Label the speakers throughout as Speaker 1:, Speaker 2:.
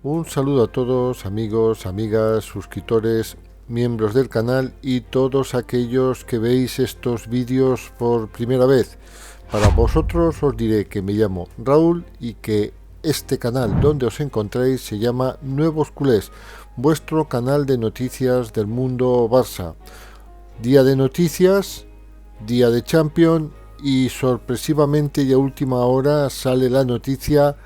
Speaker 1: Un saludo a todos, amigos, amigas, suscriptores, miembros del canal y todos aquellos que veis estos vídeos por primera vez. Para vosotros os diré que me llamo Raúl y que este canal donde os encontráis se llama Nuevos Culés, vuestro canal de noticias del mundo Barça. Día de noticias, día de Champions y sorpresivamente y a última hora sale la noticia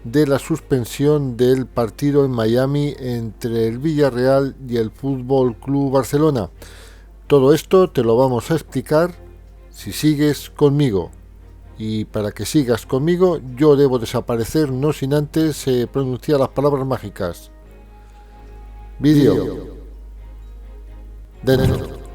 Speaker 1: de la suspensión del partido en Miami entre el Villarreal y el Fútbol Club Barcelona. Todo esto te lo vamos a explicar si sigues conmigo. Y para que sigas conmigo, yo debo desaparecer no sin antes pronunciar las palabras mágicas. Vídeo. Dentro.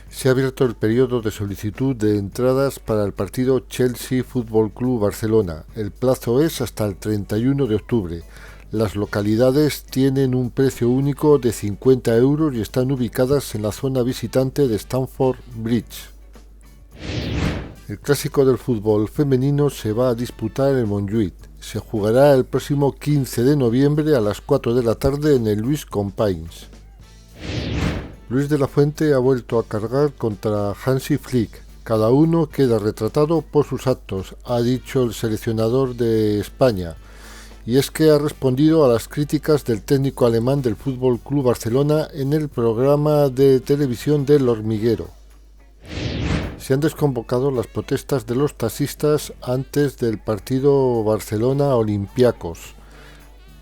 Speaker 1: Se ha abierto el periodo de solicitud de entradas para el partido Chelsea Fútbol Club Barcelona. El plazo es hasta el 31 de octubre. Las localidades tienen un precio único de 50 euros y están ubicadas en la zona visitante de Stamford Bridge. El clásico del fútbol femenino se va a disputar en Montjuïc. Se jugará el próximo 15 de noviembre a las 4 de la tarde en el Luis Companys. Luis de la Fuente ha vuelto a cargar contra Hansi Flick. Cada uno queda retratado por sus actos, ha dicho el seleccionador de España. Y es que ha respondido a las críticas del técnico alemán del Fútbol Club Barcelona en el programa de televisión del Hormiguero. Se han desconvocado las protestas de los taxistas antes del partido Barcelona-Olympiacos.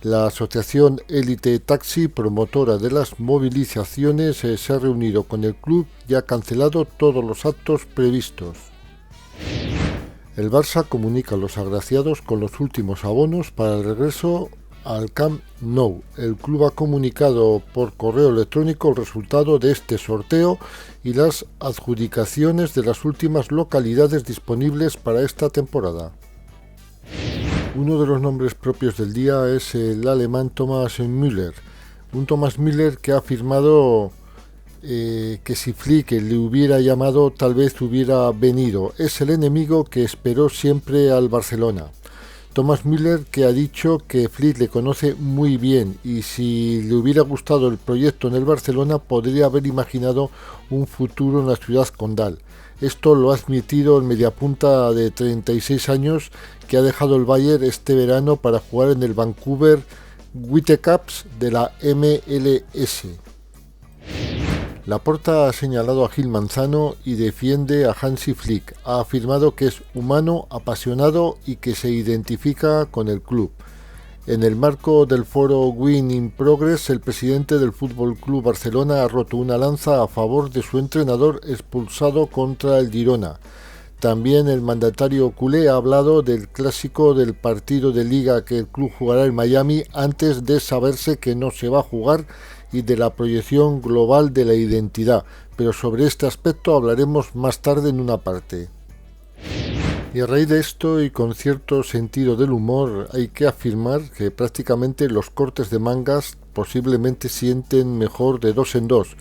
Speaker 1: La asociación Elite Taxi, promotora de las movilizaciones, se ha reunido con el club y ha cancelado todos los actos previstos. El Barça comunica a los agraciados con los últimos abonos para el regreso al Camp Nou. El club ha comunicado por correo electrónico el resultado de este sorteo y las adjudicaciones de las últimas localidades disponibles para esta temporada. Uno de los nombres propios del día es el alemán Thomas Müller. Un Thomas Müller que ha afirmado que si Flick le hubiera llamado tal vez hubiera venido. Es el enemigo que esperó siempre al Barcelona. Thomas Müller que ha dicho que Flick le conoce muy bien y si le hubiera gustado el proyecto en el Barcelona podría haber imaginado un futuro en la ciudad condal. Esto lo ha admitido el mediapunta de 36 años que ha dejado el Bayern este verano para jugar en el Vancouver Whitecaps de la MLS. Laporta ha señalado a Gil Manzano y defiende a Hansi Flick. Ha afirmado que es humano, apasionado y que se identifica con el club. En el marco del foro Win in Progress, el presidente del Fútbol Club Barcelona ha roto una lanza a favor de su entrenador expulsado contra el Girona. También el mandatario culé ha hablado del clásico del partido de liga que el club jugará en Miami antes de saberse que no se va a jugar y de la proyección global de la identidad, pero sobre este aspecto hablaremos más tarde en una parte. Y a raíz de esto y con cierto sentido del humor hay que afirmar que prácticamente los cortes de mangas posiblemente sienten mejor de dos en dos.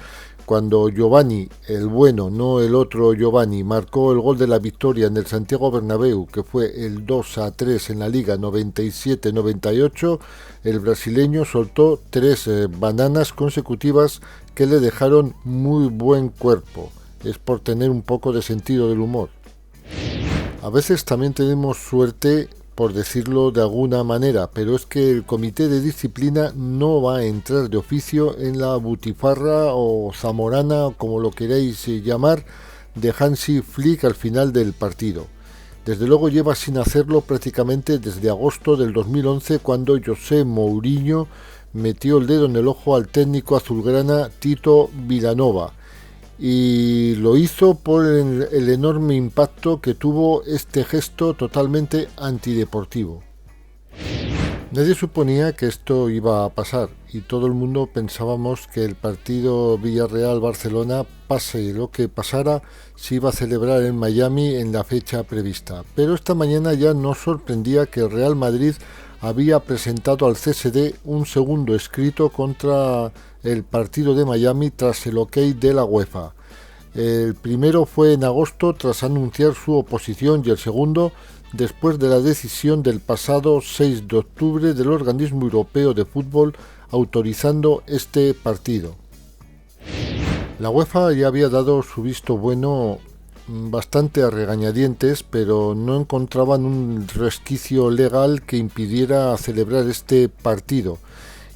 Speaker 1: Cuando Giovanni, el bueno, no el otro Giovanni, marcó el gol de la victoria en el Santiago Bernabéu, que fue el 2-3 en la Liga 97-98, el brasileño soltó 3 bananas consecutivas que le dejaron muy buen cuerpo. Es por tener un poco de sentido del humor. A veces también tenemos suerte, por decirlo de alguna manera, pero es que el comité de disciplina no va a entrar de oficio en la butifarra o zamorana, como lo queréis llamar, de Hansi Flick al final del partido. Desde luego lleva sin hacerlo prácticamente desde agosto del 2011, cuando José Mourinho metió el dedo en el ojo al técnico azulgrana Tito Vilanova. y lo hizo por el enorme impacto que tuvo este gesto totalmente antideportivo. Nadie suponía que esto iba a pasar y todo el mundo pensábamos que el partido Villarreal-Barcelona, pase lo que pasara, se iba a celebrar en Miami en la fecha prevista. Pero esta mañana ya nos sorprendía que el Real Madrid había presentado al CSD un segundo escrito contra el partido de Miami tras el ok de la UEFA. El primero fue en agosto tras anunciar su oposición y el segundo después de la decisión del pasado 6 de octubre del Organismo Europeo de Fútbol autorizando este partido. La UEFA ya había dado su visto bueno bastante a regañadientes, pero no encontraban un resquicio legal que impidiera celebrar este partido.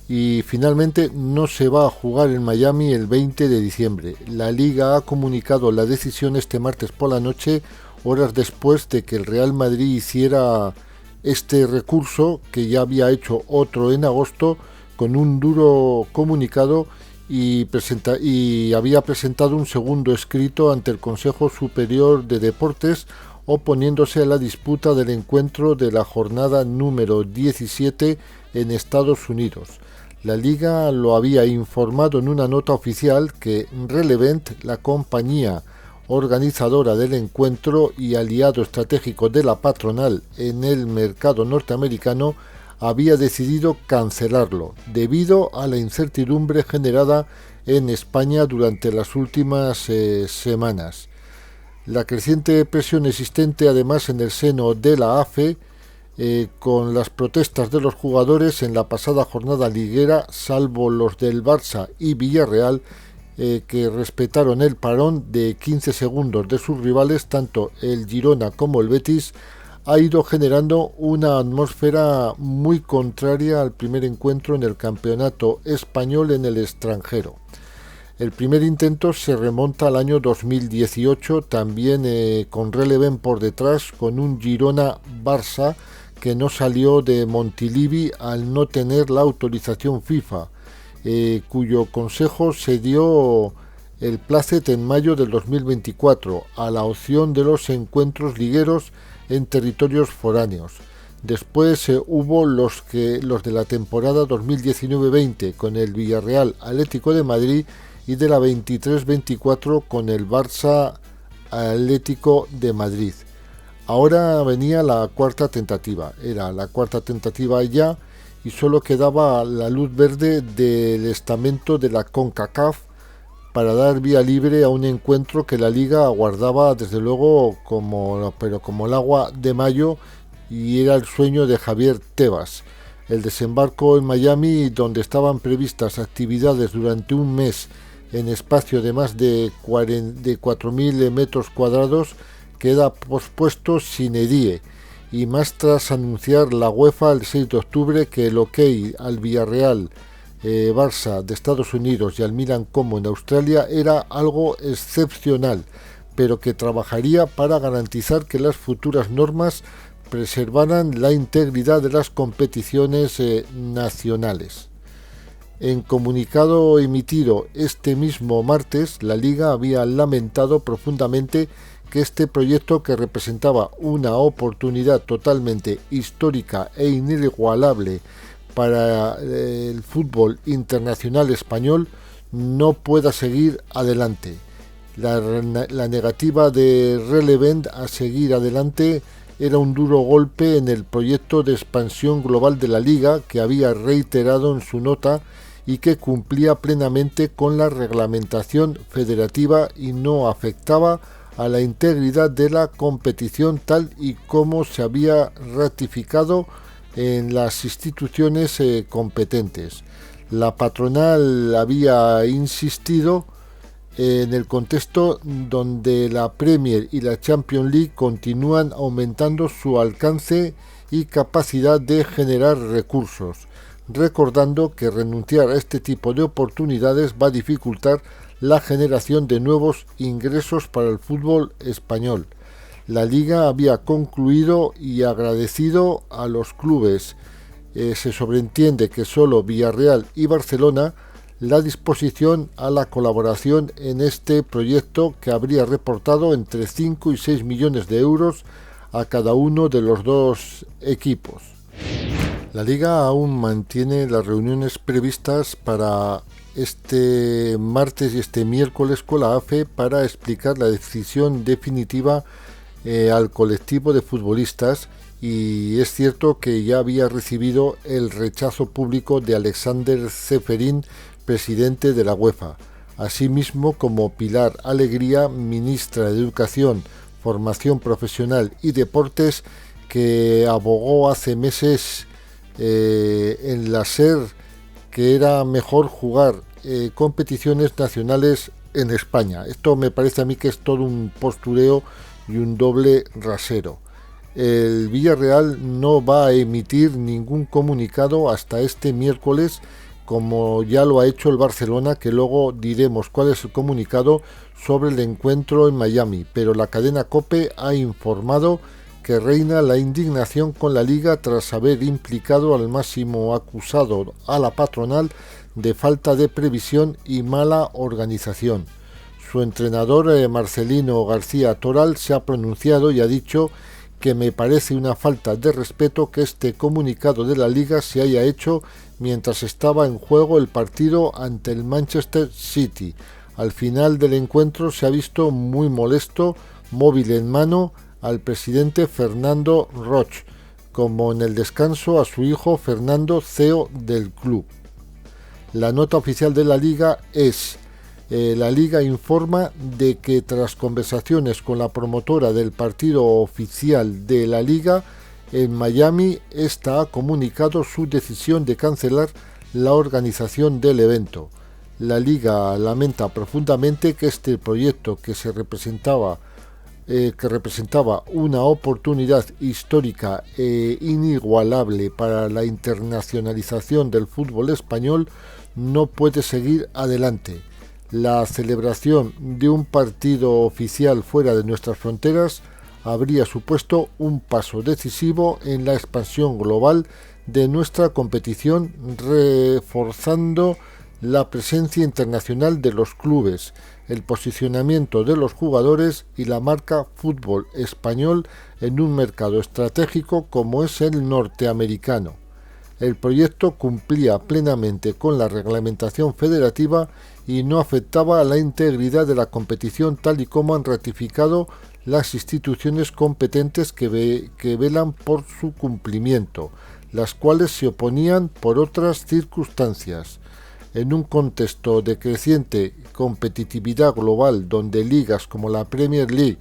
Speaker 1: Y finalmente no se va a jugar en Miami el 20 de diciembre. La Liga ha comunicado la decisión este martes por la noche, horas después de que el Real Madrid hiciera este recurso, que ya había hecho otro en agosto, con un duro comunicado y había presentado un segundo escrito ante el Consejo Superior de Deportes oponiéndose a la disputa del encuentro de la jornada número 17 en Estados Unidos. La Liga lo había informado en una nota oficial que Relevant, la compañía organizadora del encuentro y aliado estratégico de la patronal en el mercado norteamericano, había decidido cancelarlo debido a la incertidumbre generada en España durante las últimas semanas. La creciente presión existente además en el seno de la AFE, con las protestas de los jugadores en la pasada jornada liguera, salvo los del Barça y Villarreal, que respetaron el parón de 15 segundos de sus rivales, tanto el Girona como el Betis, ha ido generando una atmósfera muy contraria al primer encuentro en el campeonato español en el extranjero. El primer intento se remonta al año 2018, también con Relevant por detrás, con un Girona-Barça que no salió de Montilivi al no tener la autorización FIFA, cuyo consejo se dio el placet en mayo del 2024 a la opción de los encuentros ligueros en territorios foráneos. Después hubo los de la temporada 2019-20 con el Villarreal Atlético de Madrid y de la 23-24 con el Barça Atlético de Madrid. Ahora venía la cuarta tentativa, era la cuarta tentativa ya, y solo quedaba la luz verde del estamento de la CONCACAF para dar vía libre a un encuentro que la Liga aguardaba desde luego como el agua de mayo, y era el sueño de Javier Tebas. El desembarco en Miami, donde estaban previstas actividades durante un mes en espacio de más de 4.000 metros cuadrados, queda pospuesto sine die, y más tras anunciar la UEFA el 6 de octubre que el ok al Villarreal Barça de Estados Unidos y al Milan como en Australia era algo excepcional, pero que trabajaría para garantizar que las futuras normas preservaran la integridad de las competiciones nacionales. En comunicado emitido este mismo martes, la Liga había lamentado profundamente que este proyecto, que representaba una oportunidad totalmente histórica e inigualable para el fútbol internacional español, no pueda seguir adelante. La negativa de Relevant a seguir adelante era un duro golpe en el proyecto de expansión global de la Liga, que había reiterado en su nota y que cumplía plenamente con la reglamentación federativa y no afectaba a la integridad de la competición tal y como se había ratificado en las instituciones competentes. La patronal había insistido en el contexto donde la Premier y la Champions League continúan aumentando su alcance y capacidad de generar recursos, recordando que renunciar a este tipo de oportunidades va a dificultar la generación de nuevos ingresos para el fútbol español. La Liga había concluido y agradecido a los clubes. Se sobreentiende que solo Villarreal y Barcelona, la disposición a la colaboración en este proyecto que habría reportado entre 5 y 6 millones de euros a cada uno de los dos equipos. La Liga aún mantiene las reuniones previstas para este martes y este miércoles con la AFE para explicar la decisión definitiva al colectivo de futbolistas, y es cierto que ya había recibido el rechazo público de Alexander Ceferin, presidente de la UEFA, asimismo como Pilar Alegría, ministra de Educación, Formación Profesional y Deportes, que abogó hace meses en la SER que era mejor jugar competiciones nacionales en España. Esto me parece a mí que es todo un postureo y un doble rasero. El Villarreal no va a emitir ningún comunicado hasta este miércoles, como ya lo ha hecho el Barcelona, que luego diremos cuál es el comunicado sobre el encuentro en Miami, pero la cadena COPE ha informado que reina la indignación con la Liga tras haber implicado al máximo acusado, a la patronal, de falta de previsión y mala organización. Su entrenador, Marcelino García Toral, se ha pronunciado y ha dicho que me parece una falta de respeto que este comunicado de la Liga se haya hecho mientras estaba en juego el partido ante el Manchester City. Al final del encuentro se ha visto muy molesto, móvil en mano, al presidente Fernando Roch, como en el descanso a su hijo Fernando, CEO del club. La nota oficial de la Liga es: la Liga informa de que tras conversaciones con la promotora del partido oficial de la Liga en Miami, esta ha comunicado su decisión de cancelar la organización del evento. La Liga lamenta profundamente que este proyecto que representaba una oportunidad histórica e inigualable para la internacionalización del fútbol español no puede seguir adelante. La celebración de un partido oficial fuera de nuestras fronteras habría supuesto un paso decisivo en la expansión global de nuestra competición, reforzando la presencia internacional de los clubes, el posicionamiento de los jugadores y la marca fútbol español en un mercado estratégico como es el norteamericano. El proyecto cumplía plenamente con la reglamentación federativa y no afectaba a la integridad de la competición, tal y como han ratificado las instituciones competentes que velan por su cumplimiento, las cuales se oponían por otras circunstancias. En un contexto de creciente competitividad global, donde ligas como la Premier League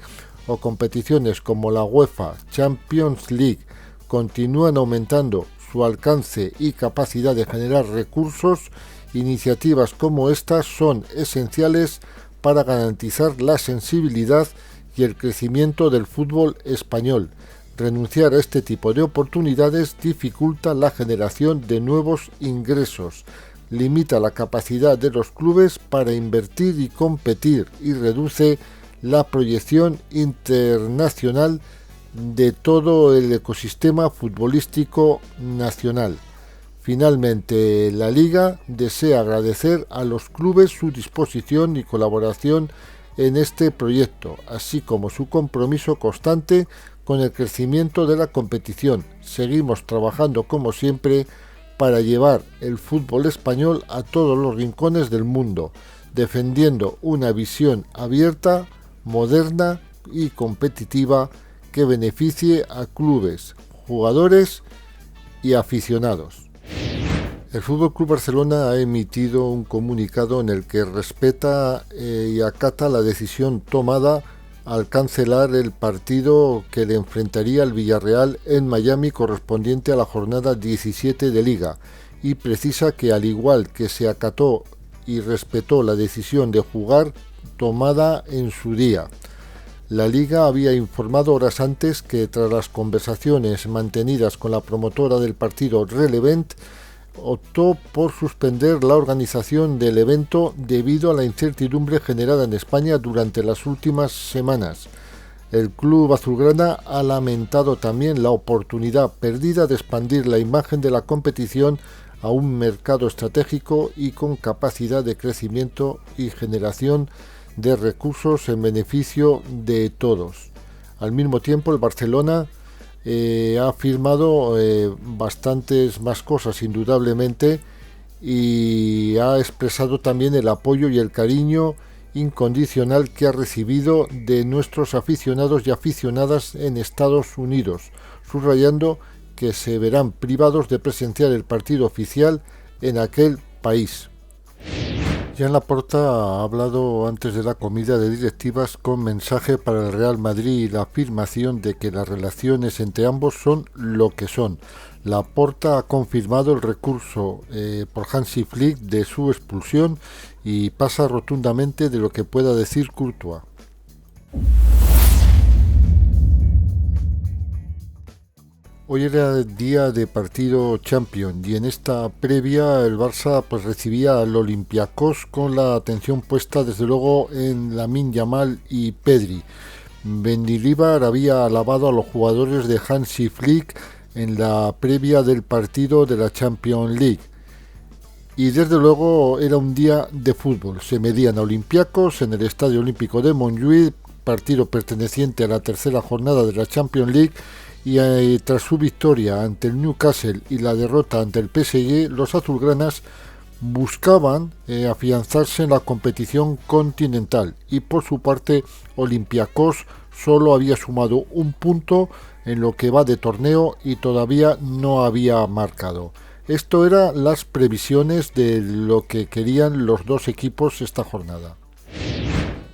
Speaker 1: o competiciones como la UEFA Champions League continúan aumentando su alcance y capacidad de generar recursos, iniciativas como estas son esenciales para garantizar la sensibilidad y el crecimiento del fútbol español. Renunciar a este tipo de oportunidades dificulta la generación de nuevos ingresos, limita la capacidad de los clubes para invertir y competir y reduce la proyección internacional de todo el ecosistema futbolístico nacional. Finalmente, la Liga desea agradecer a los clubes su disposición y colaboración en este proyecto, así como su compromiso constante con el crecimiento de la competición. Seguimos trabajando como siempre para llevar el fútbol español a todos los rincones del mundo, defendiendo una visión abierta, moderna y competitiva que beneficie a clubes, jugadores y aficionados. El FC Barcelona ha emitido un comunicado en el que respeta y acata la decisión tomada al cancelar el partido que le enfrentaría al Villarreal en Miami correspondiente a la jornada 17 de Liga, y precisa que, al igual que se acató y respetó la decisión de jugar tomada en su día, la Liga había informado horas antes que, tras las conversaciones mantenidas con la promotora del partido Relevent, optó por suspender la organización del evento debido a la incertidumbre generada en España durante las últimas semanas. El club azulgrana ha lamentado también la oportunidad perdida de expandir la imagen de la competición a un mercado estratégico y con capacidad de crecimiento y generación de recursos en beneficio de todos. Al mismo tiempo, el Barcelona ha firmado bastantes más cosas, indudablemente, y ha expresado también el apoyo y el cariño incondicional que ha recibido de nuestros aficionados y aficionadas en Estados Unidos, subrayando que se verán privados de presenciar el partido oficial en aquel país. Joan Laporta ha hablado antes de la comida de directivas con mensaje para el Real Madrid y la afirmación de que las relaciones entre ambos son lo que son. Laporta ha confirmado el recurso por Hansi Flick de su expulsión y pasa rotundamente de lo que pueda decir Courtois. Hoy era día de partido Champions y en esta previa el Barça pues recibía al Olympiacos con la atención puesta desde luego en Lamine Yamal y Pedri. Mendilibar había alabado a los jugadores de Hansi Flick en la previa del partido de la Champions League. Y desde luego era un día de fútbol. Se medían a Olympiacos en el Estadio Olímpico de Montjuïc, partido perteneciente a la tercera jornada de la Champions League. Y tras su victoria ante el Newcastle y la derrota ante el PSG, los azulgranas buscaban afianzarse en la competición continental y por su parte Olympiacos solo había sumado un punto en lo que va de torneo y todavía no había marcado. Esto eran las previsiones de lo que querían los dos equipos esta jornada.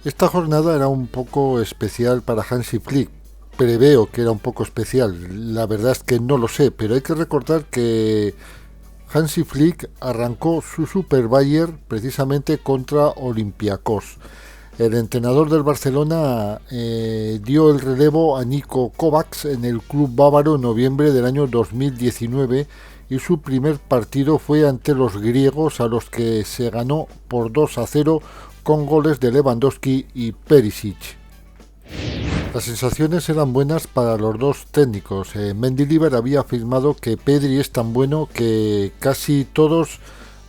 Speaker 1: Esta jornada era un poco especial para Hansi Flick. Preveo que era un poco especial, la verdad es que no lo sé, pero hay que recordar que Hansi Flick arrancó su Super Bayern precisamente contra Olympiacos. El entrenador del Barcelona dio el relevo a Niko Kovacs en el club bávaro en noviembre del año 2019 y su primer partido fue ante los griegos, a los que se ganó por 2-0 con goles de Lewandowski y Perisic. Las sensaciones eran buenas para los dos técnicos. Mendilibar había afirmado que Pedri es tan bueno que casi todos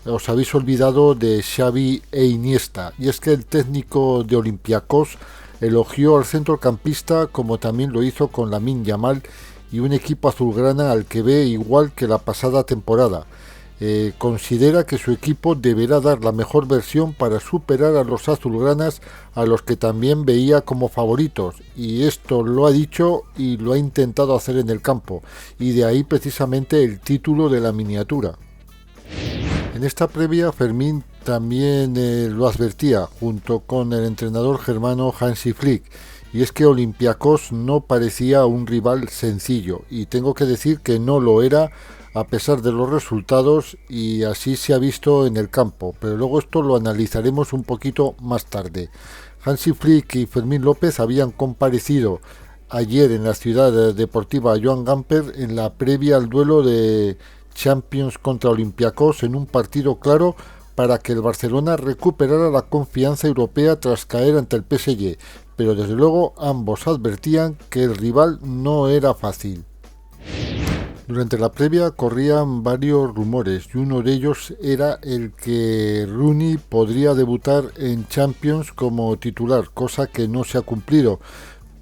Speaker 1: os habéis olvidado de Xavi e Iniesta. Y es que el técnico de Olympiacos elogió al centrocampista como también lo hizo con Lamine Yamal y un equipo azulgrana al que ve igual que la pasada temporada. Considera que su equipo deberá dar la mejor versión para superar a los azulgranas, a los que también veía como favoritos, y esto lo ha dicho y lo ha intentado hacer en el campo, y de ahí precisamente el título de la miniatura. En esta previa Fermín también lo advertía junto con el entrenador germano Hansi Flick, y es que Olympiacos no parecía un rival sencillo, y tengo que decir que no lo era a pesar de los resultados, y así se ha visto en el campo, pero luego esto lo analizaremos un poquito más tarde. Hansi Flick y Fermín López habían comparecido ayer en la ciudad deportiva Joan Gamper en la previa al duelo de Champions contra Olympiacos, en un partido claro para que el Barcelona recuperara la confianza europea tras caer ante el PSG, pero desde luego ambos advertían que el rival no era fácil. Durante la previa corrían varios rumores y uno de ellos era el que Rooney podría debutar en Champions como titular, cosa que no se ha cumplido.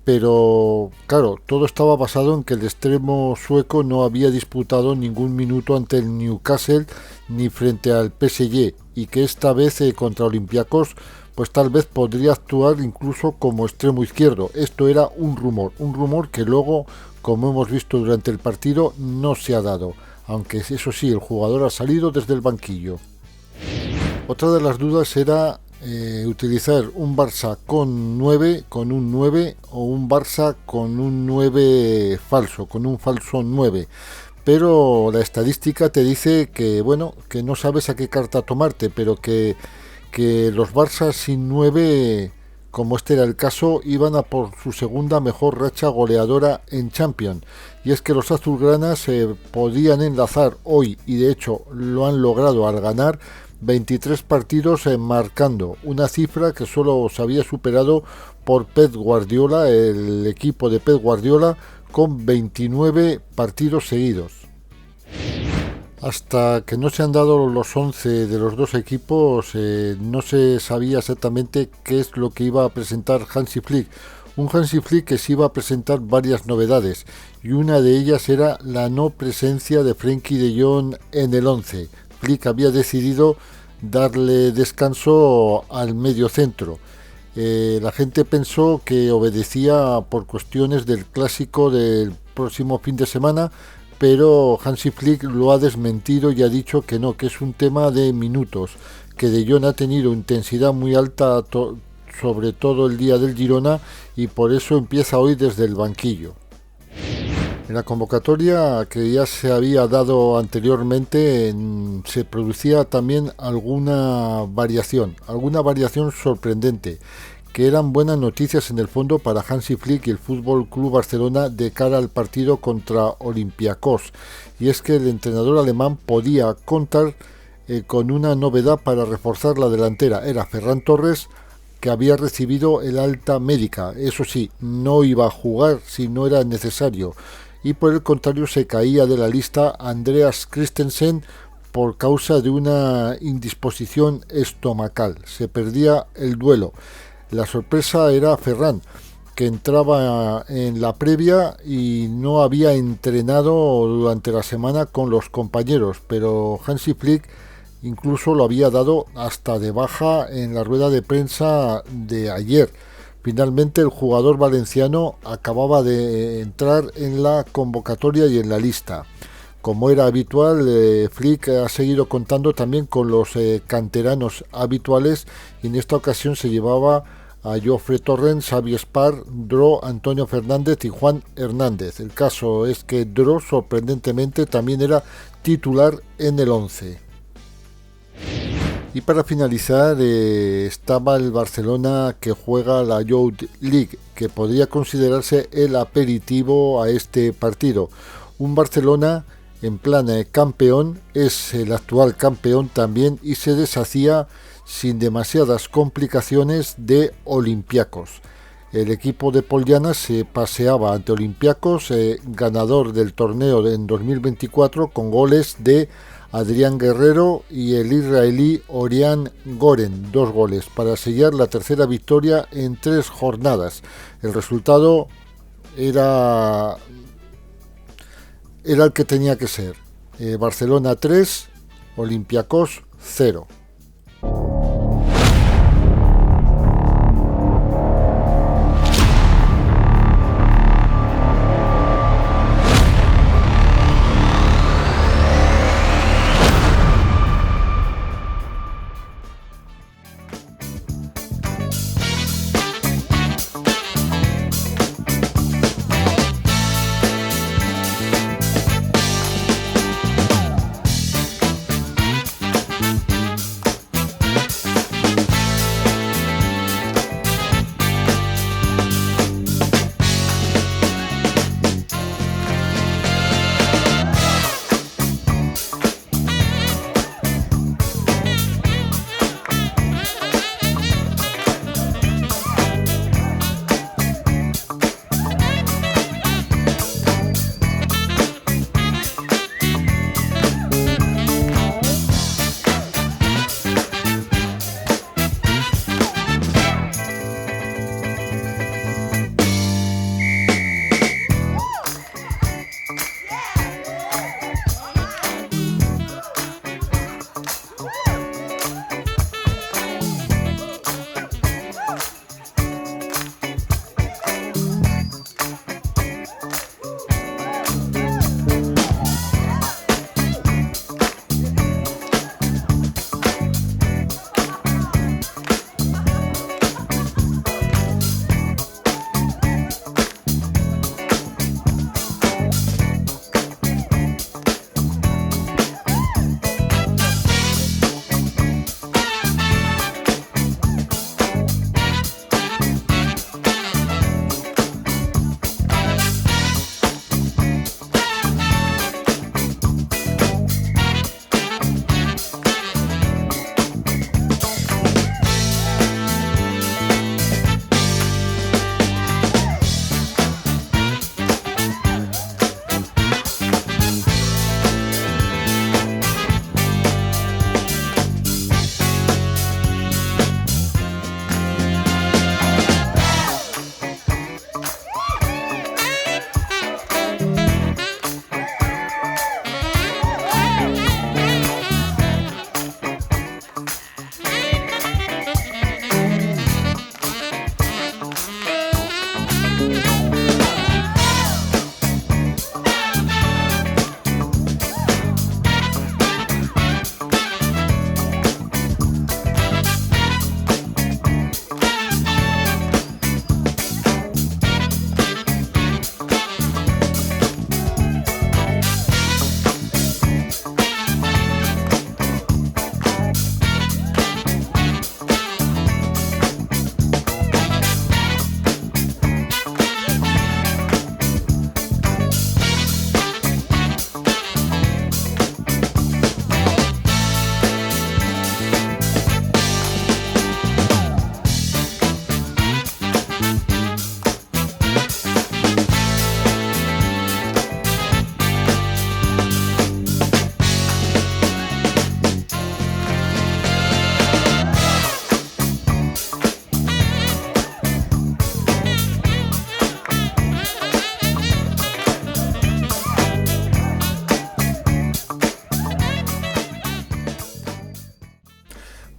Speaker 1: Pero claro, todo estaba basado en que el extremo sueco no había disputado ningún minuto ante el Newcastle ni frente al PSG y que esta vez contra Olympiacos pues tal vez podría actuar incluso como extremo izquierdo. Esto era un rumor que luego, como hemos visto durante el partido, no se ha dado, aunque eso sí, el jugador ha salido desde el banquillo. Otra de las dudas era utilizar un Barça con un 9 o un Barça con un 9 falso, con un falso 9. Pero la estadística te dice que, bueno, que no sabes a qué carta tomarte, pero que los Barças sin 9, como este era el caso, iban a por su segunda mejor racha goleadora en Champions. Y es que los azulgranas podían enlazar hoy, y de hecho lo han logrado al ganar, 23 partidos marcando, una cifra que solo se había superado por Pep Guardiola, el equipo de Pep Guardiola, con 29 partidos seguidos. Hasta que no se han dado los 11 de los dos equipos, no se sabía exactamente qué es lo que iba a presentar Hansi Flick. Un Hansi Flick que se iba a presentar varias novedades, y una de ellas era la no presencia de Frenkie de Jong en el 11. Flick había decidido darle descanso al medio centro. La gente pensó que obedecía por cuestiones del clásico del próximo fin de semana, pero Hansi Flick lo ha desmentido y ha dicho que no, que es un tema de minutos, que De Jong ha tenido intensidad muy alta sobre todo el día del Girona, y por eso empieza hoy desde el banquillo. En la convocatoria que ya se había dado anteriormente se producía también alguna variación sorprendente, que eran buenas noticias en el fondo para Hansi Flick y el Fútbol Club Barcelona de cara al partido contra Olympiacos, y es que el entrenador alemán podía contar con una novedad para reforzar la delantera. Era Ferran Torres, que había recibido el alta médica. Eso sí, no iba a jugar si no era necesario, y por el contrario se caía de la lista Andreas Christensen por causa de una indisposición estomacal. Se perdía el duelo. La sorpresa era Ferran, que entraba en la previa y no había entrenado durante la semana con los compañeros, pero Hansi Flick incluso lo había dado hasta de baja en la rueda de prensa de ayer. Finalmente el jugador valenciano acababa de entrar en la convocatoria y en la lista. Como era habitual, Flick ha seguido contando también con los canteranos habituales, y en esta ocasión se llevaba a Jofre Torrens, Xavi Espar, Dro, Antonio Fernández y Juan Hernández. El caso es que Dro sorprendentemente también era titular en el 11. Y para finalizar, estaba el Barcelona, que juega la Youth League, que podría considerarse el aperitivo a este partido. Un Barcelona en plan campeón, es el actual campeón también, y se deshacía sin demasiadas complicaciones de Olympiacos. El equipo de Poliana se paseaba ante Olympiacos, ganador del torneo en 2024, con goles de Adrián Guerrero y el israelí Orián Goren, 2 goles, para sellar la tercera victoria en 3 jornadas. El resultado era el que tenía que ser. Barcelona 3, Olympiacos 0.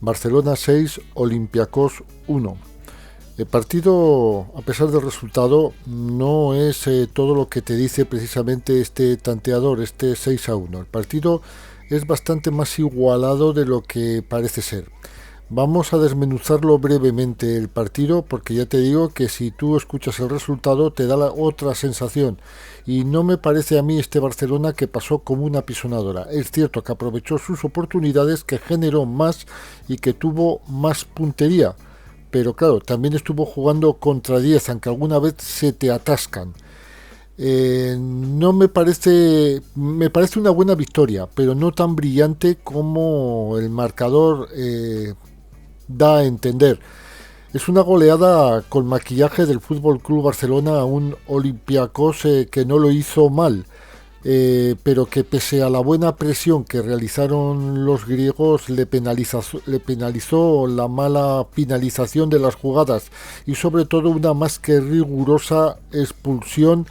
Speaker 1: Barcelona 6, Olympiacos 1. El partido, a pesar del resultado, no es todo lo que te dice precisamente este tanteador, este 6-1. El partido es bastante más igualado de lo que parece ser. Vamos a desmenuzarlo brevemente el partido, porque ya te digo que si tú escuchas el resultado te da otra sensación, y no me parece a mí este Barcelona que pasó como una pisonadora. Es cierto que aprovechó sus oportunidades, que generó más y que tuvo más puntería, pero claro, también estuvo jugando contra 10, aunque alguna vez se te atascan. No me parece una buena victoria, pero no tan brillante como el marcador da a entender. Es una goleada con maquillaje del Fútbol Club Barcelona a un Olympiacos que no lo hizo mal, pero que pese a la buena presión que realizaron los griegos le penalizó la mala finalización de las jugadas y sobre todo una más que rigurosa expulsión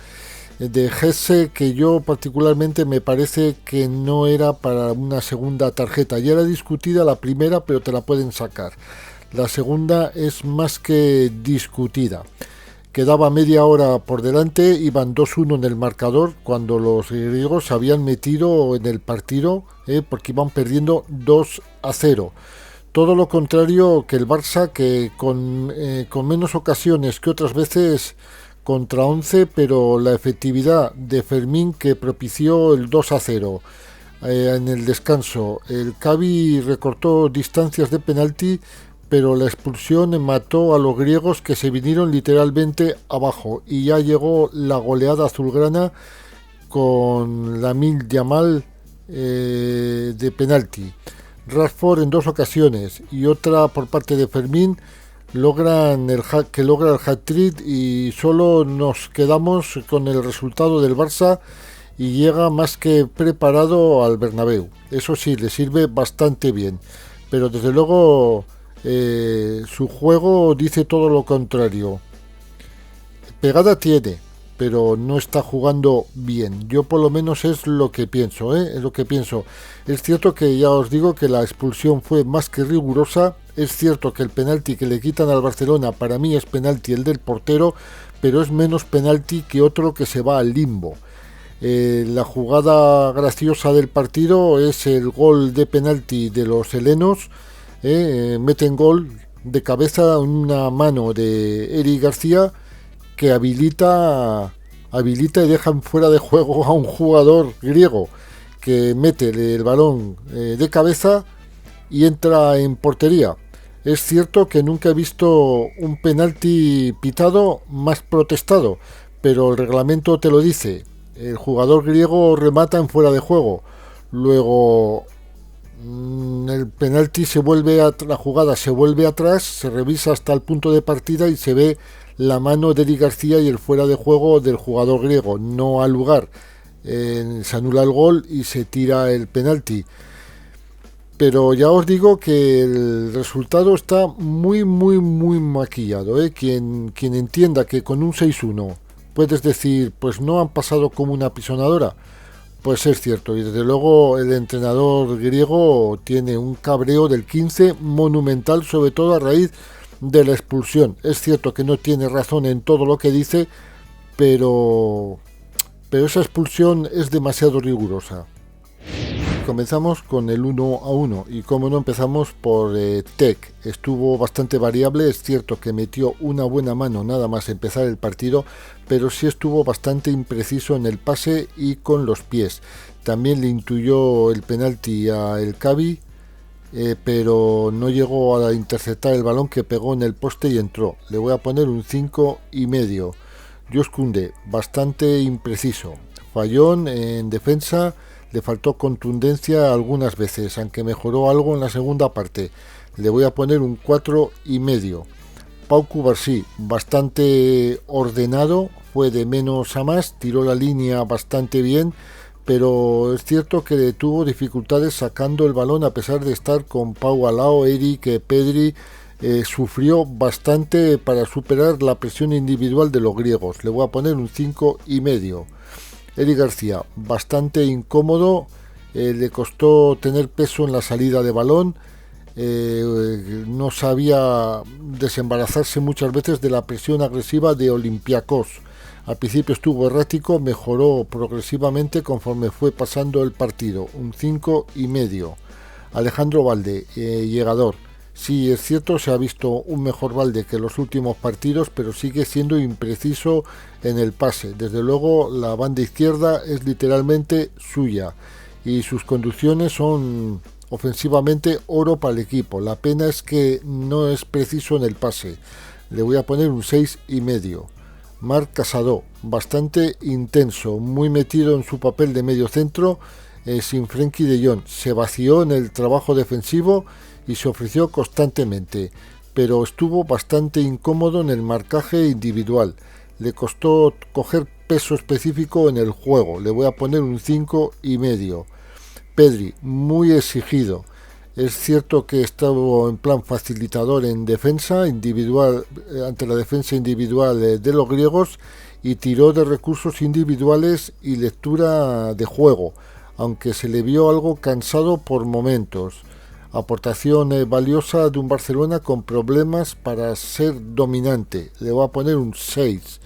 Speaker 1: de Gese, que yo particularmente me parece que no era para una segunda tarjeta. Ya era discutida la primera, pero te la pueden sacar. La segunda es más que discutida. Quedaba media hora por delante, iban 2-1 en el marcador cuando los griegos se habían metido en el partido, porque iban perdiendo 2-0. Todo lo contrario que el Barça, que con menos ocasiones que otras veces contra 11, pero la efectividad de Fermín, que propició el 2-0 en el descanso. El Xavi recortó distancias de penalti, pero la expulsión mató a los griegos, que se vinieron literalmente abajo, y ya llegó la goleada azulgrana con Lamine Yamal de penalti. Rashford en 2 ocasiones y otra por parte de Fermín logra el hat-trick, y solo nos quedamos con el resultado del Barça, y llega más que preparado al Bernabéu. Eso sí, le sirve bastante bien, pero desde luego su juego dice todo lo contrario. Pegada tiene, pero no está jugando bien. Yo por lo menos es lo que pienso, es lo que pienso. Es cierto que ya os digo que la expulsión fue más que rigurosa. Es cierto que el penalti que le quitan al Barcelona para mí es penalti el del portero, pero es menos penalti que otro que se va al limbo. La jugada graciosa del partido es el gol de penalti de los helenos. Meten gol de cabeza, una mano de Eric García, que habilita y dejan fuera de juego a un jugador griego, que mete el balón de cabeza y entra en portería. Es cierto que nunca he visto un penalti pitado más protestado, pero el reglamento te lo dice. El jugador griego remata en fuera de juego. Luego el penalti la jugada se vuelve atrás, se revisa hasta el punto de partida y se ve la mano de Eric García y el fuera de juego del jugador griego. No al lugar. Se anula el gol y se tira el penalti. Pero ya os digo que el resultado está muy maquillado. Quien entienda que con un 6-1 puedes decir, pues no han pasado como una pisonadora, pues es cierto. Y desde luego el entrenador griego tiene un cabreo del 15 monumental, sobre todo a raíz de la expulsión. Es cierto que no tiene razón en todo lo que dice, pero esa expulsión es demasiado rigurosa. Comenzamos con el 1-1, y como no, empezamos por Tec. Estuvo bastante variable. Es cierto que metió una buena mano nada más empezar el partido, pero sí estuvo bastante impreciso en el pase y con los pies. También le intuyó el penalti a el Xavi, pero no llegó a interceptar el balón, que pegó en el poste y entró. Le voy a poner un 5,5. Josh Koundé, bastante impreciso. Fallón en defensa. Le faltó contundencia algunas veces, aunque mejoró algo en la segunda parte. Le voy a poner un 4,5. Pau Cubarsí, bastante ordenado, fue de menos a más, tiró la línea bastante bien, pero es cierto que tuvo dificultades sacando el balón, a pesar de estar con Pau al lado. Eric, Pedri, sufrió bastante para superar la presión individual de los griegos. Le voy a poner un 5,5. Eric García, bastante incómodo, le costó tener peso en la salida de balón, no sabía desembarazarse muchas veces de la presión agresiva de Olympiacos. Al principio estuvo errático, mejoró progresivamente conforme fue pasando el partido, un 5,5. Alejandro Balde, llegador. Sí, es cierto, se ha visto un mejor Balde que en los últimos partidos, pero sigue siendo impreciso en el pase. Desde luego, la banda izquierda es literalmente suya y sus conducciones son ofensivamente oro para el equipo. La pena es que no es preciso en el pase. Le voy a poner un 6,5. Marc Casado, bastante intenso, muy metido en su papel de medio centro, sin Frenkie de Jong. Se vació en el trabajo defensivo y se ofreció constantemente, pero estuvo bastante incómodo en el marcaje individual. Le costó coger peso específico en el juego. Le voy a poner un 5,5. Pedri, muy exigido. Es cierto que estuvo en plan facilitador en defensa individual, ante la defensa individual de los griegos, y tiró de recursos individuales y lectura de juego, aunque se le vio algo cansado por momentos. Aportación valiosa de un Barcelona con problemas para ser dominante. Le voy a poner un 6.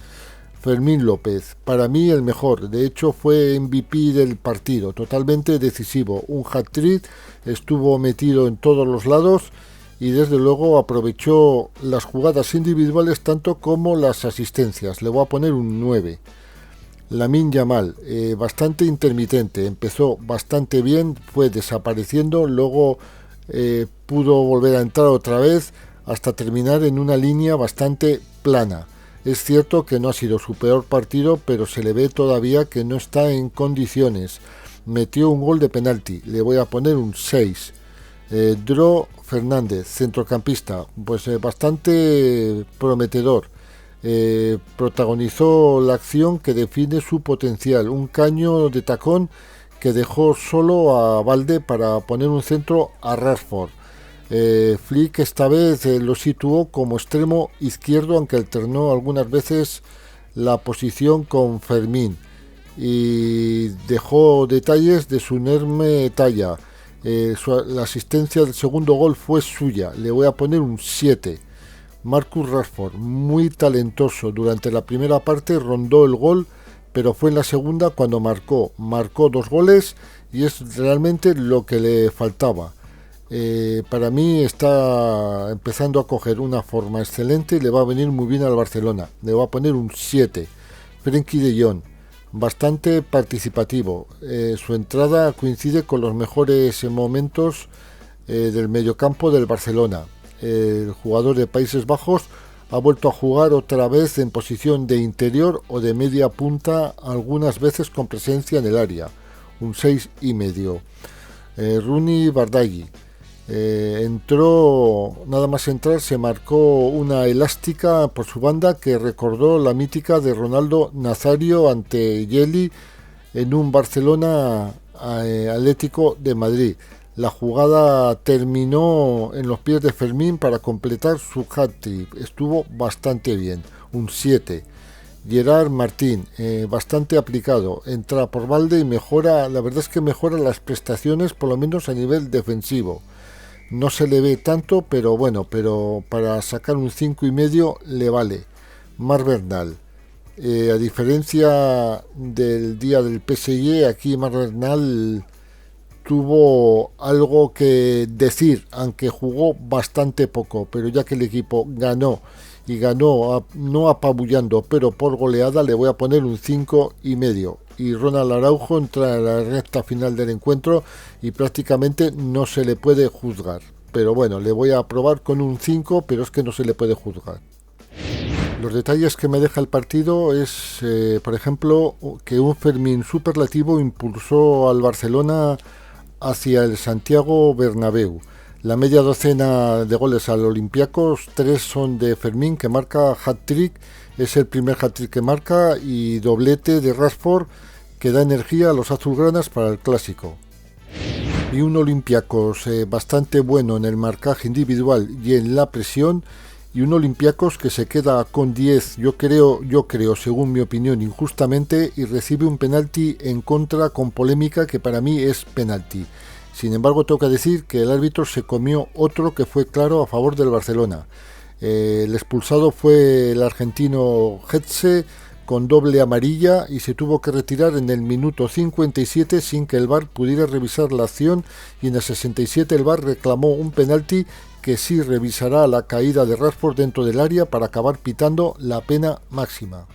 Speaker 1: Fermín López, para mí el mejor, de hecho fue MVP del partido, totalmente decisivo, un hat-trick, estuvo metido en todos los lados y desde luego aprovechó las jugadas individuales tanto como las asistencias. Le voy a poner un 9. Lamine Yamal, bastante intermitente, empezó bastante bien, fue desapareciendo, luego pudo volver a entrar otra vez hasta terminar en una línea bastante plana. Es cierto que no ha sido su peor partido, pero se le ve todavía que no está en condiciones. Metió un gol de penalti, le voy a poner un 6. Dro Fernández, centrocampista, pues bastante prometedor. Protagonizó la acción que define su potencial, un caño de tacón que dejó solo a Balde para poner un centro a Rashford. Flick esta vez lo situó como extremo izquierdo, aunque alternó algunas veces la posición con Fermín y dejó detalles de su enorme talla. La asistencia del segundo gol fue suya, le voy a poner un 7. Marcus Rashford, muy talentoso, durante la primera parte rondó el gol, pero fue en la segunda cuando marcó 2 goles y es realmente lo que le faltaba. Para mí está empezando a coger una forma excelente y le va a venir muy bien al Barcelona. Le voy a poner un 7. Frenkie de Jong, bastante participativo. Su entrada coincide con los mejores momentos del mediocampo del Barcelona. El jugador de Países Bajos ha vuelto a jugar otra vez en posición de interior o de media punta, algunas veces con presencia en el área. Un 6,5. Rooney Bardghji. Entró, nada más entrar, se marcó una elástica por su banda que recordó la mítica de Ronaldo Nazario ante Yeli en un Barcelona Atlético de Madrid. La jugada terminó en los pies de Fermín para completar su hat-trick. Estuvo bastante bien, un 7. Gerard Martín, bastante aplicado, entra por Balde y mejora, la verdad es que mejora las prestaciones, por lo menos a nivel defensivo. No se le ve tanto, pero bueno, pero para sacar un 5,5 le vale. Marc Bernal, a diferencia del día del PSG, aquí Marc Bernal tuvo algo que decir, aunque jugó bastante poco, pero ya que el equipo ganó y ganó no apabullando, pero por goleada, le voy a poner un 5,5. Y Ronald Araujo entra en la recta final del encuentro y prácticamente no se le puede juzgar. Pero bueno, le voy a aprobar con un 5, pero es que no se le puede juzgar. Los detalles que me deja el partido es, por ejemplo, que un Fermín superlativo impulsó al Barcelona hacia el Santiago Bernabéu. La media docena de goles al Olympiacos, 3 son de Fermín, que marca hat-trick, es el primer hat-trick que marca, y doblete de Rashford, que da energía a los azulgranas para el clásico. Y un Olympiacos bastante bueno en el marcaje individual y en la presión, y un Olympiacos que se queda con 10, yo creo, según mi opinión, injustamente, y recibe un penalti en contra con polémica que para mí es penalti. Sin embargo, tengo que decir que el árbitro se comió otro que fue claro a favor del Barcelona. El expulsado fue el argentino Hetze con doble amarilla y se tuvo que retirar en el minuto 57 sin que el VAR pudiera revisar la acción, y en el 67 el VAR reclamó un penalti que sí revisará la caída de Rashford dentro del área para acabar pitando la pena máxima.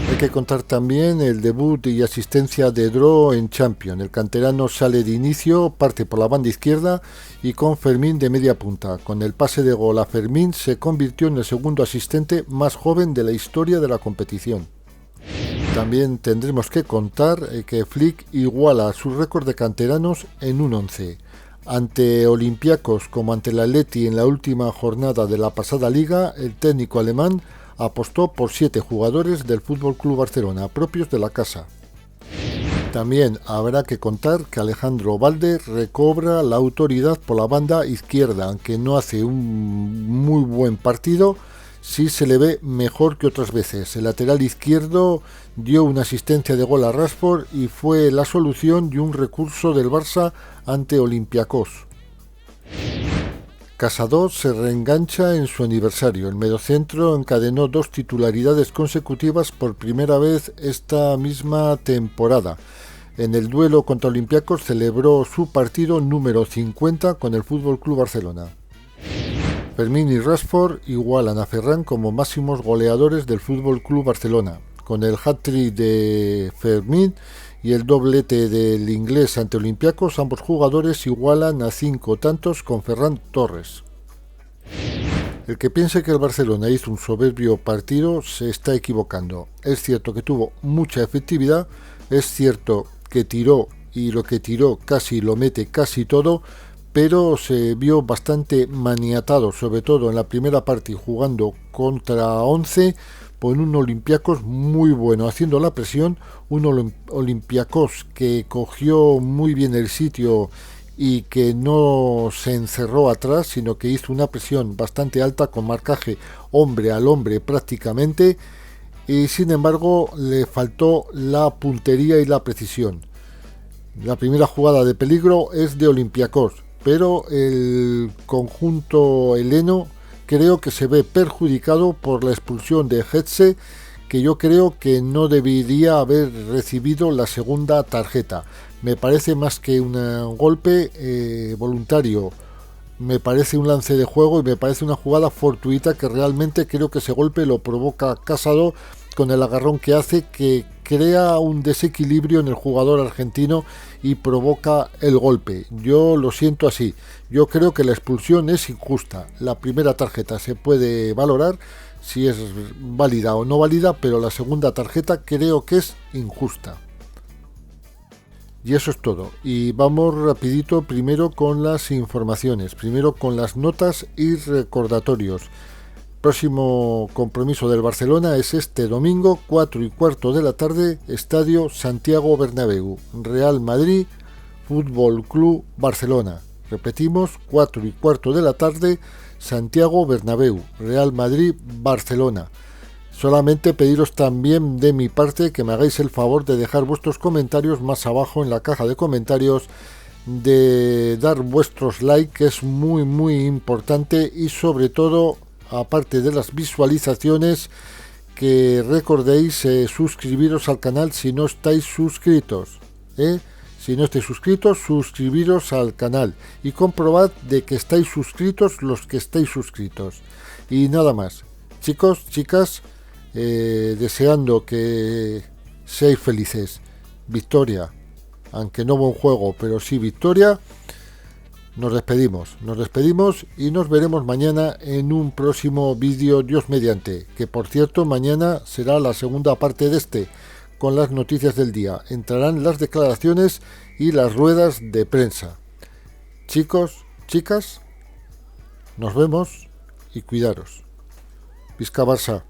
Speaker 1: Hay que contar también el debut y asistencia de Dro en Champions. El canterano sale de inicio, parte por la banda izquierda y con Fermín de media punta. Con el pase de gol a Fermín se convirtió en el segundo asistente más joven de la historia de la competición. También tendremos que contar que Flick iguala su récord de canteranos en un 11. Ante Olympiacos como ante el Atleti en la última jornada de la pasada liga, el técnico alemán apostó por 7 jugadores del FC Barcelona, propios de la casa. También habrá que contar que Alejandro Balde recobra la autoridad por la banda izquierda, aunque no hace un muy buen partido, sí se le ve mejor que otras veces. El lateral izquierdo dio una asistencia de gol a Rashford y fue la solución de un recurso del Barça ante Olympiacos. Casado se reengancha en su aniversario. El mediocentro encadenó 2 titularidades consecutivas por primera vez esta misma temporada. En el duelo contra Olympiacos celebró su partido número 50 con el FC Barcelona. Fermín y Rashford igualan a Ferran como máximos goleadores del FC Barcelona. Con el hat-trick de Fermín y el doblete del inglés ante Olympiacos, ambos jugadores igualan a 5 tantos con Ferran Torres. El que piense que el Barcelona hizo un soberbio partido se está equivocando. Es cierto que tuvo mucha efectividad, es cierto que tiró y lo que tiró casi lo mete casi todo, pero se vio bastante maniatado, sobre todo en la primera parte jugando contra 11, por un Olympiacos muy bueno, haciendo la presión, un Olympiacos que cogió muy bien el sitio y que no se encerró atrás, sino que hizo una presión bastante alta con marcaje hombre al hombre prácticamente, y sin embargo le faltó la puntería y la precisión. La primera jugada de peligro es de Olympiacos, pero el conjunto heleno creo que se ve perjudicado por la expulsión de Hetze, que yo creo que no debería haber recibido la segunda tarjeta. Me parece más que un golpe voluntario, me parece un lance de juego y me parece una jugada fortuita, que realmente creo que ese golpe lo provoca Casado con el agarrón que hace, que crea un desequilibrio en el jugador argentino y provoca el golpe. Yo lo siento así. Yo creo que la expulsión es injusta. La primera tarjeta se puede valorar si es válida o no válida, pero la segunda tarjeta creo que es injusta. Y eso es todo. Y vamos rapidito primero con las informaciones, primero con las notas y recordatorios. Próximo compromiso del Barcelona es este domingo, 4:15 de la tarde, Estadio Santiago Bernabéu, Real Madrid, Fútbol Club Barcelona. Repetimos, 4:15 de la tarde, Santiago Bernabéu, Real Madrid, Barcelona. Solamente pediros también de mi parte que me hagáis el favor de dejar vuestros comentarios más abajo en la caja de comentarios, de dar vuestros likes, que es muy muy importante, y sobre todo, aparte de las visualizaciones, que recordéis suscribiros al canal si no estáis suscritos. Si no estáis suscritos, suscribiros al canal y comprobad de que estáis suscritos los que estáis suscritos. Y nada más. Chicos, chicas, deseando que seáis felices. Victoria. Aunque no buen juego, pero sí victoria. Nos despedimos y nos veremos mañana en un próximo vídeo, Dios mediante, que por cierto mañana será la segunda parte de este, con las noticias del día. Entrarán las declaraciones y las ruedas de prensa. Chicos, chicas, nos vemos y cuidaros. Visca Barça.